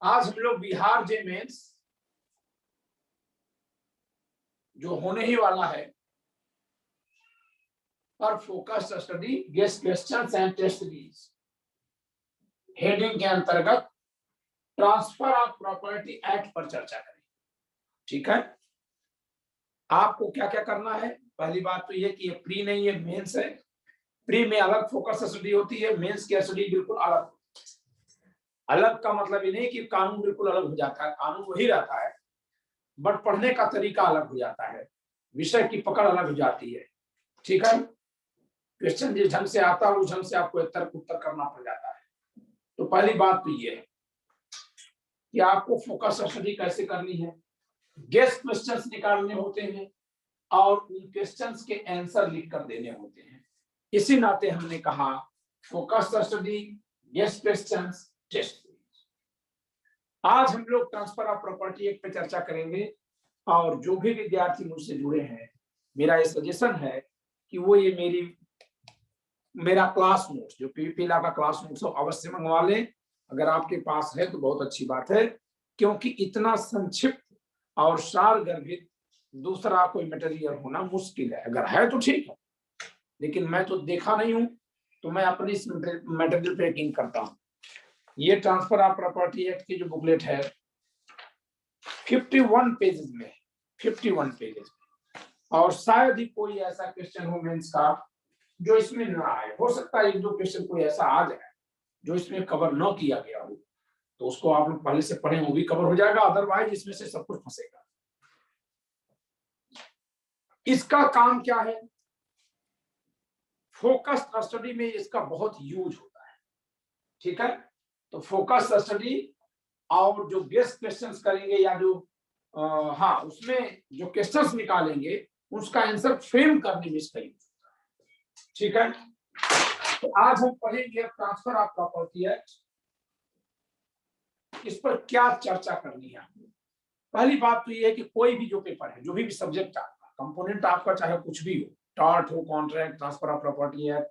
आज हम लोग बिहार जे मेंस जो होने ही वाला है पर focused study guest questions and test series heading के अंतर्गत ट्रांसफर ऑफ प्रॉपर्टी एक्ट पर चर्चा करें। ठीक है, आपको क्या क्या करना है। पहली बात तो ये कि ये प्री नहीं है, मेंस है। प्री में अलग फोकस स्टडी होती है, मेंस की स्टडी बिल्कुल अलग। अलग का मतलब ये नहीं कि कानून बिल्कुल अलग हो जाता है, कानून वही रहता है, बट पढ़ने का तरीका अलग हो जाता है, विषय की पकड़ अलग हो जाती है। ठीक है, क्वेश्चन जिस ढंग से आता है उस ढंग से आपको तर्क उत्तर करना पड़ जाता है। तो पहली बात तो ये है कि आपको फोकस स्टडी कैसे करनी है। गेस्ट क्वेश्चंस निकालने होते हैं और उन क्वेश्चंस के आंसर लिख कर देने होते हैं। इसी नाते हमने कहा focus study guest questions test. आज हम लोग ट्रांसफर ऑफ प्रॉपर्टी एक्ट पे चर्चा करेंगे और जो भी विद्यार्थी मुझसे जुड़े हैं, मेरा ये सजेशन है कि वो ये मेरा क्लास नोट्स जो पीवीपी ला का क्लास नोट्स अवश्य मंगवा लें। अगर आपके पास है तो बहुत अच्छी बात है, क्योंकि इतना संक्षिप्त और सार गर्भित दूसरा कोई मटेरियल होना मुश्किल है। अगर है तो ठीक है, लेकिन मैं तो देखा नहीं हूं, तो मैं अपनी इस मटेरियल पे यकीन करता हूं। ये ट्रांसफर ऑफ प्रॉपर्टी एक्ट की जो बुकलेट है 51 पेजेस में, 51 पेजेस में, और शायद ही कोई ऐसा क्वेश्चन हो मेंस का जो इसमें ना आए। हो सकता है एक दो क्वेश्चन कोई ऐसा आ जाए जो इसमें कवर न किया गया हो, तो उसको आप लोग पहले से पढ़ें, वो भी कवर हो जाएगा। अदरवाइज इसमें से सब कुछ फंसेगा। इसका काम क्या है, फोकस स्टडी में इसका बहुत यूज होता है। ठीक है, तो फोकस स्टडी और जो गेस्ट क्वेश्चंस करेंगे या जो उसमें जो क्वेश्चंस निकालेंगे उसका आंसर फ्रेम करने में इसका यूज होता है। ठीक है, तो आज हम पढ़ेंगे ट्रांसफर ऑफ प्रॉपर्टी एक्ट। इस पर क्या चर्चा करनी है। पहली बात तो ये है कि कोई भी जो पेपर है, जो भी सब्जेक्ट आपका, कंपोनेंट आपका चाहे कुछ भी हो, टॉर्ट हो, contract, transfer of property act,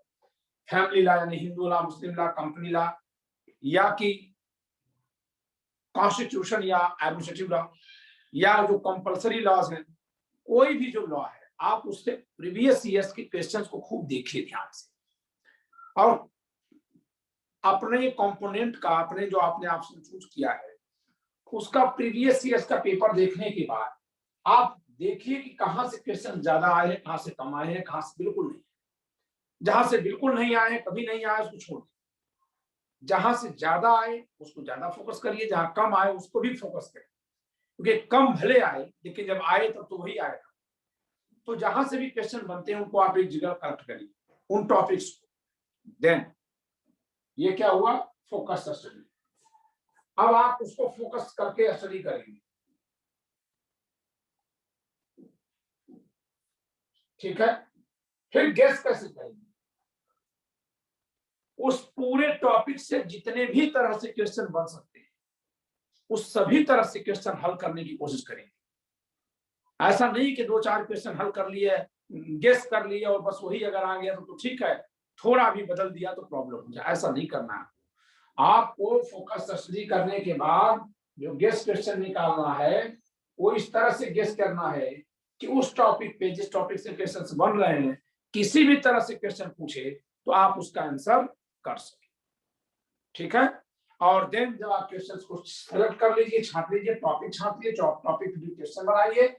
family law यानी Hindu law, Muslim law, company law, या कि कॉन्स्टिट्यूशन या एडमिनिस्ट्रेटिव लॉ, या जो कंपलसरी लॉज हैं, कोई भी जो लॉ है आप उससे प्रीवियस ईयर्स के क्वेश्चंस को खूब देखिए ध्यान से, और अपने कंपोनेंट का, अपने जो आपने ऑप्शन चूज किया है उसका प्रीवियस ईयर्स का पेपर देखने के बाद आप देखिए कि कहां से क्वेश्चन ज्यादा आए हैं, कहां से कम आए हैं, कहां से बिल्कुल नहीं। जहां से बिल्कुल नहीं आए, कभी नहीं आए, उसको छोड़ दीजिए। जहां से ज्यादा आए उसको ज्यादा फोकस करिए, जहां कम आए उसको भी फोकस करिए, क्योंकि कम भले आए लेकिन जब आए तब तो वही आएगा। तो जहां से भी क्वेश्चन बनते हैं उनको आप एक जगह कलेक्ट करिए, उन टॉपिक्स को। देन ये क्या हुआ, फोकस स्टडी। अब आप उसको फोकस करके स्टडी करेंगे। ठीक है, फिर गेस कैसे करेंगे, उस पूरे टॉपिक से जितने भी तरह से क्वेश्चन बन सकते हैं उस सभी तरह से क्वेश्चन हल करने की कोशिश करेंगे। ऐसा नहीं कि दो चार क्वेश्चन हल कर लिए, गेस कर लिए और बस वही अगर आ गया तो ठीक है, थोड़ा भी बदल दिया तो प्रॉब्लम हो जाए। ऐसा नहीं करना है आपको। फोकस स्टडी करने के बाद जो गेस क्वेश्चन निकालना है वो इस तरह से गेस करना है कि उस टॉपिक पे, जिस टॉपिक से क्वेश्चन बन रहे हैं, किसी भी तरह से क्वेश्चन पूछे तो आप उसका आंसर कर सके। ठीक है, और देन जब आप क्वेश्चंस को सेलेक्ट कर लीजिए, छांट लीजिए, टॉपिक छांट लीजिए, टॉपिक पे क्वेश्चन बनाइए,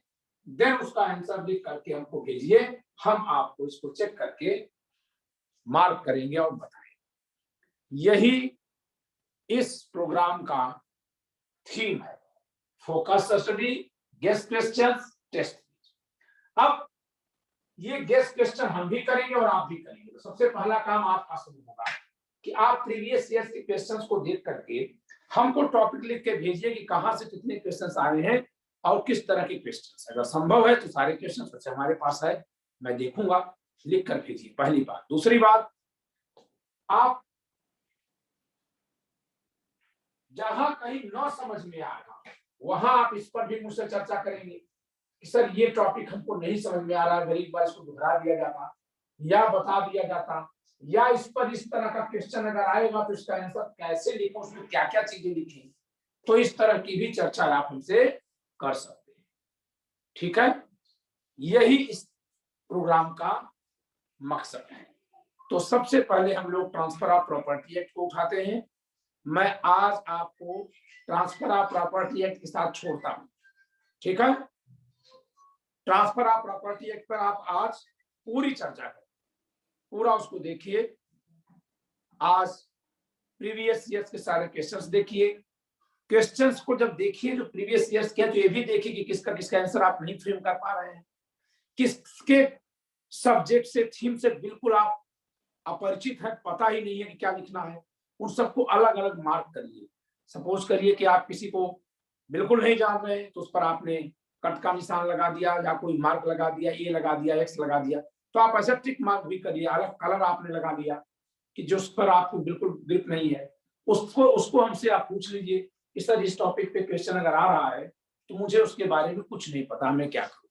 देन उसका आंसर लिख करके हमको भेजिए। हम आपको इसको चेक करके मार्क करेंगे और बताएंगे। यही इस प्रोग्राम का थीम है, focus study, guest questions, test. अब ये गेस्ट क्वेश्चन हम भी करेंगे और आप भी करेंगे। तो सबसे पहला काम आपका शुरू होगा कि आप प्रीवियस ईयर के क्वेश्चंस को देख करके हमको टॉपिक लिख के भेजिए कि कहां से कितने क्वेश्चंस आए हैं और किस तरह के क्वेश्चंस। अगर संभव है तो सारे क्वेश्चंस वैसे हमारे पास है, मैं देखूंगा, लिख कर भेजिए। पहली बात। दूसरी बात, आप जहां कहीं न समझ में आएगा वहां आप इस पर भी मुझसे चर्चा करेंगे कि सर ये टॉपिक हमको नहीं समझ में आ रहा है, एक बार इसको दोहरा दिया जाता या बता दिया जाता, या इस पर इस तरह का क्वेश्चन अगर आएगा तो इसका आंसर कैसे लिखो, उसमें क्या क्या चीजें लिखी, तो इस तरह की भी चर्चा आप हमसे कर सकते हैं। ठीक है, यही इस प्रोग्राम का मकसद है। तो सबसे पहले हम लोग ट्रांसफर ऑफ प्रॉपर्टी एक्ट को उठाते हैं। मैं आज आपको ट्रांसफर ऑफ प्रॉपर्टी एक्ट के साथ छोड़ता हूं। ठीक है, ट्रांसफर ऑफ प्रॉपर्टी एक्ट पर आप आज पूरी चर्चा करें, पूरा उसको देखिए। आज प्रीवियस ईयर्स के सारे क्वेश्चंस देखिए। क्वेश्चंस को जब देखिए जो प्रीवियस ईयर्स के, तो ये भी देखिए कि किसका किसका आंसर आप नहीं फ्रेम कर पा रहे हैं, किसके सब्जेक्ट से, थीम से बिल्कुल आप अपरिचित है, पता ही नहीं है कि क्या लिखना है। उन सबको अलग अलग मार्क करिए। सपोज करिए कि आप किसी को बिल्कुल नहीं जान रहे हैं, तो उस पर आपने कट का निशान लगा दिया, या कोई मार्क लगा दिया, ए लगा दिया, एक्स लगा दिया। तो आप ऐसा टिक मार्क भी करिए, अलग कलर आपने लगा दिया कि जो उस पर आपको बिल्कुल ग्रिप नहीं है, उसको हमसे आप पूछ लीजिए कि सर इस टॉपिक पे क्वेश्चन अगर आ रहा है तो मुझे उसके बारे में कुछ नहीं पता, मैं क्या करूं।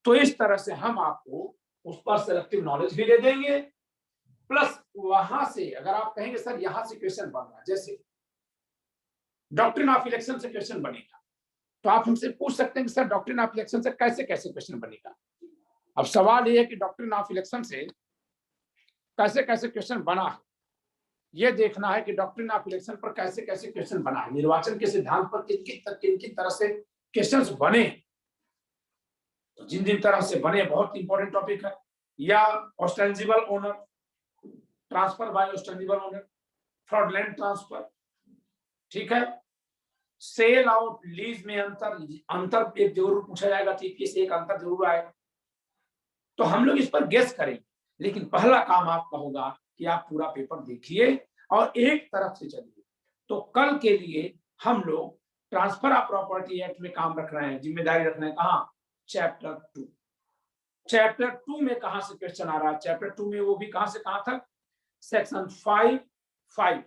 तो इस तरह से हम आपको उस पर सिलेक्टिव नॉलेज भी दे देंगे, प्लस वहां से अगर आप कहेंगे सर यहां से क्वेश्चन बन रहा है, जैसे डॉक्ट्रिन ऑफ इलेक्शन से क्वेश्चन बनेगा, तो आप हमसे पूछ सकते हैं कि सर डॉक्ट्रिन ऑफ इलेक्शन से कैसे कैसे क्वेश्चन बनेगा। अब सवाल ये है कि डॉक्ट्रिन ऑफ इलेक्शन से कैसे कैसे क्वेश्चन बना है, ये देखना है कि डॉक्ट्रिन ऑफ इलेक्शन पर कैसे कैसे क्वेश्चन बना है, निर्वाचन के सिद्धांत पर किन किन तरह से क्वेश्चंस बने। तो जिन जिन तरह से बने बहुत इंपॉर्टेंट टॉपिक है। या ostensible owner, transfer by ostensible owner, fraudulent transfer, ठीक है, सेल और लीज में अंतर एक जरूर पूछा जाएगा, ठीक से एक अंतर जरूर आएगा। तो हम लोग इस पर गेस करेंगे, लेकिन पहला काम आपका होगा कि आप पूरा पेपर देखिए और एक तरफ से चलिए। तो कल के लिए हम लोग ट्रांसफर ऑफ प्रॉपर्टी एक्ट में काम रख रहे हैं, जिम्मेदारी रख रहे हैं। कहां? चैप्टर 2। चैप्टर 2 में कहां से क्वेश्चन आ रहा है? चैप्टर 2 में वो भी कहां से कहां तक? सेक्शन 5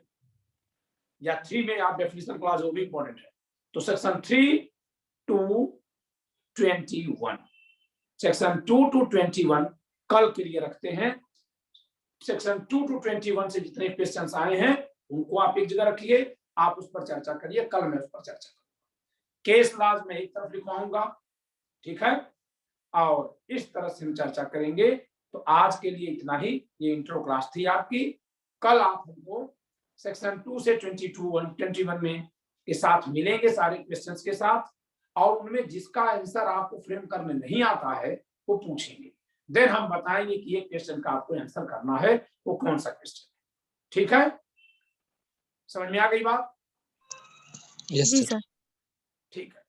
या 3 में आप डेफिनेशन क्लॉज, वो भी इंपॉर्टेंट है। तो सेक्शन 3 to 21, सेक्शन 2 to 21 कल के लिए रखते हैं। सेक्शन 2 to 21 से जितने क्वेश्चंस आए हैं उनको आप एक जगह रखिए, आप उस पर चर्चा करिए। कल मैं उस पर चर्चा करूंगा। केस लॉज में एक तरफ लिखवाऊंगा, ठीक है, और इस तरह से हम चर्चा करेंगे। तो आज के लिए इतना ही, ये इंट्रो क्लास थी आपकी। कल आप हमको सेक्शन 2 से 21 में के साथ मिलेंगे, सारे क्वेश्चंस के साथ, और उनमें जिसका आंसर आपको फ्रेम करने नहीं आता है वो पूछेंगे। देन हम बताएंगे कि ये क्वेश्चन का आपको आंसर करना है, वो कौन सा क्वेश्चन है। ठीक है, समझ में आ गई बात? Yes sir. ठीक है।